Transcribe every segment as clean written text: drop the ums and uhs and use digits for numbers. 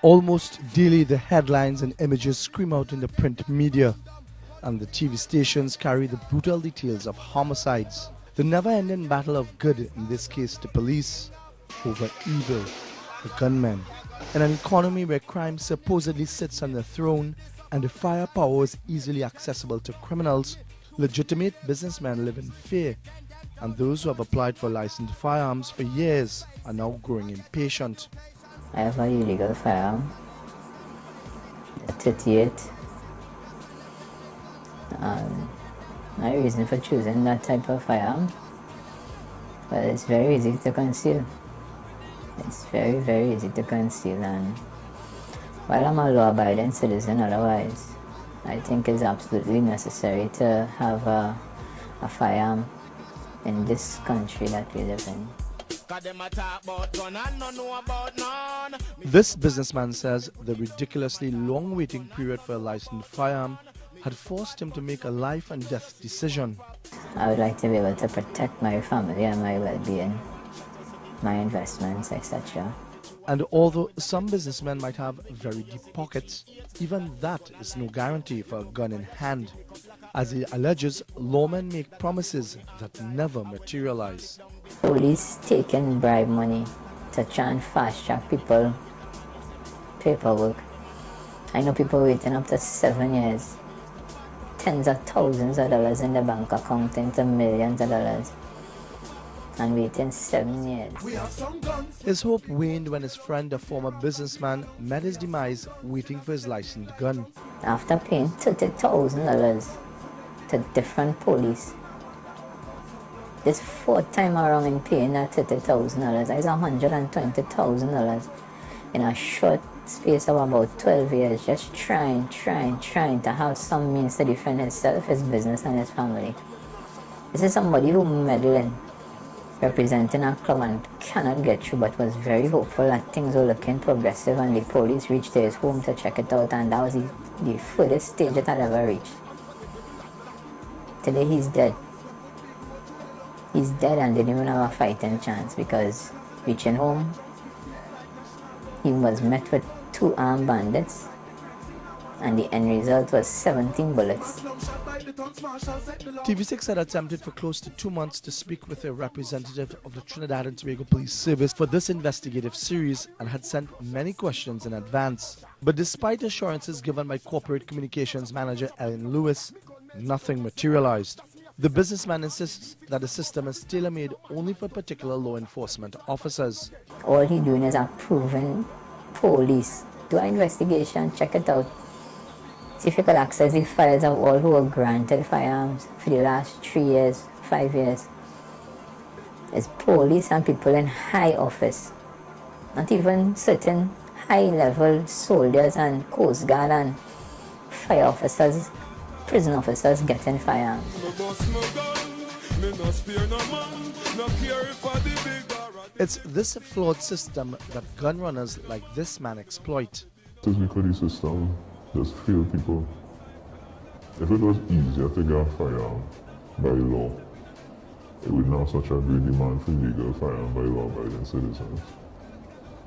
Almost daily, the headlines and images scream out in the print media, and the TV stations carry the brutal details of homicides. The never-ending battle of good, in this case the police, over evil, the gunmen. In an economy where crime supposedly sits on the throne and the firepower is easily accessible to criminals, legitimate businessmen live in fear, and those who have applied for licensed firearms for years are now growing impatient. I have a illegal firearm, a 38. My reason for choosing that type of firearm, well, it's very easy to conceal. It's very, very easy to conceal, and while I'm a law-abiding citizen otherwise, I think it's absolutely necessary to have a firearm in this country that we live in. This businessman says the ridiculously long waiting period for a licensed firearm had forced him to make a life and death decision. I would like to be able to protect my family and my well-being, my investments, etc. And although some businessmen might have very deep pockets, even that is no guarantee for a gun in hand. As he alleges, lawmen make promises that never materialize. Police taking bribe money to try and fast-track people paperwork. I know people waiting up to 7 years, tens of thousands of dollars in the bank account into millions of dollars, and waiting 7 years. His hope waned when his friend, a former businessman, met his demise waiting for his licensed gun. After paying $30,000 to different police, this fourth time around in paying that $30,000, that's $120,000 in a short space of about 12 years, just trying to have some means to defend himself, his business, and his family. This is somebody who meddling, representing a club and cannot get through, but was very hopeful that things were looking progressive, and the police reached his home to check it out, and that was the furthest stage it had ever reached. Today he's dead. He's dead and didn't even have a fighting chance, because reaching home, he was met with 2 armed bandits, and the end result was 17 bullets. TV6 had attempted for close to 2 months to speak with a representative of the Trinidad and Tobago Police Service for this investigative series and had sent many questions in advance. But despite assurances given by Corporate Communications Manager Ellen Lewis, nothing materialized. The businessman insists that the system is tailor-made only for particular law enforcement officers. All he's doing is approving police. Do an investigation, check it out. See if you could access the files of all who were granted firearms for the last 3 years, 5 years. It's police and people in high office. Not even certain high-level soldiers and Coast Guard and fire officers, prison officers getting firearms. It's this flawed system that gun runners like this man exploit. It's because the system just fail people. If it was easier to get a firearm by law, it would not such a great demand for legal firearm by law-abiding citizens.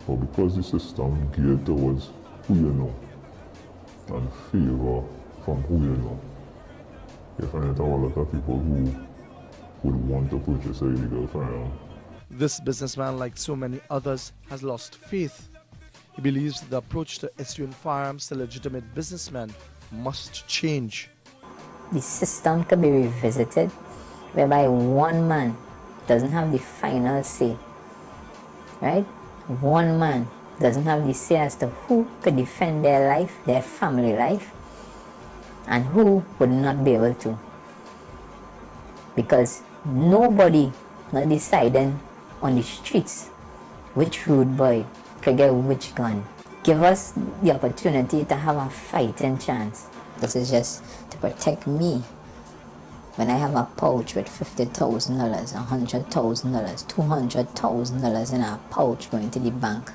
But because the system geared towards who you know and favor from who you know, you find that a lot of people who would want to purchase a illegal firearm. This businessman, like so many others, has lost faith. He believes the approach to issuing firearms to legitimate businessmen must change. The system could be revisited, whereby one man doesn't have the final say, right? One man doesn't have the say as to who could defend their life, their family life, and who would not be able to. Because nobody not deciding on the streets which rude boy could get which gun. Give us the opportunity to have a fighting chance. This is just to protect me. When I have a pouch with $50,000, $100,000, $200,000 in a pouch going to the bank,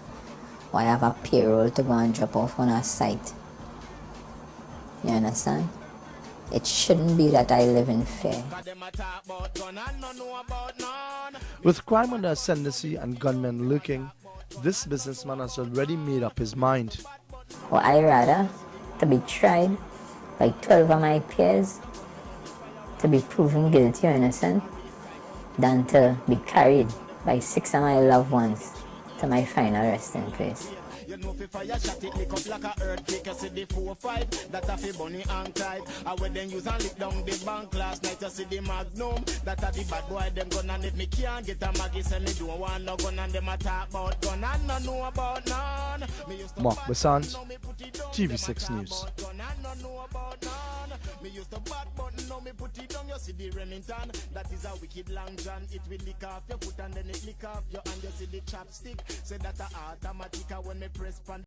or I have a payroll to go and drop off on a site. You understand? It shouldn't be that I live in fear. With crime on the ascendancy and gunmen lurking, This businessman has already made up his mind. Or I rather to be tried by 12 of my peers to be proven guilty or innocent than to be carried by 6 of my loved ones to my final resting place. You know fi fire shot it lick up like a earthquake. You see the 4-5 that a fi bunny and tight. I when them use and lick down the bank last night. You see the Magnum that a the bad boy them gun, and if me can't get a Maggie say me don't want no gun, and them a talk about gun and no know about none. Me used to Mark bad Basant, now me put it down, TV6 them a News. talk about gun and no know about none. Me used to bad button now me put it down. You see the Remington that is a wicked long john. It will lick off your foot and then it lick off your hand. You see the chopstick say that a automatic when me press pan.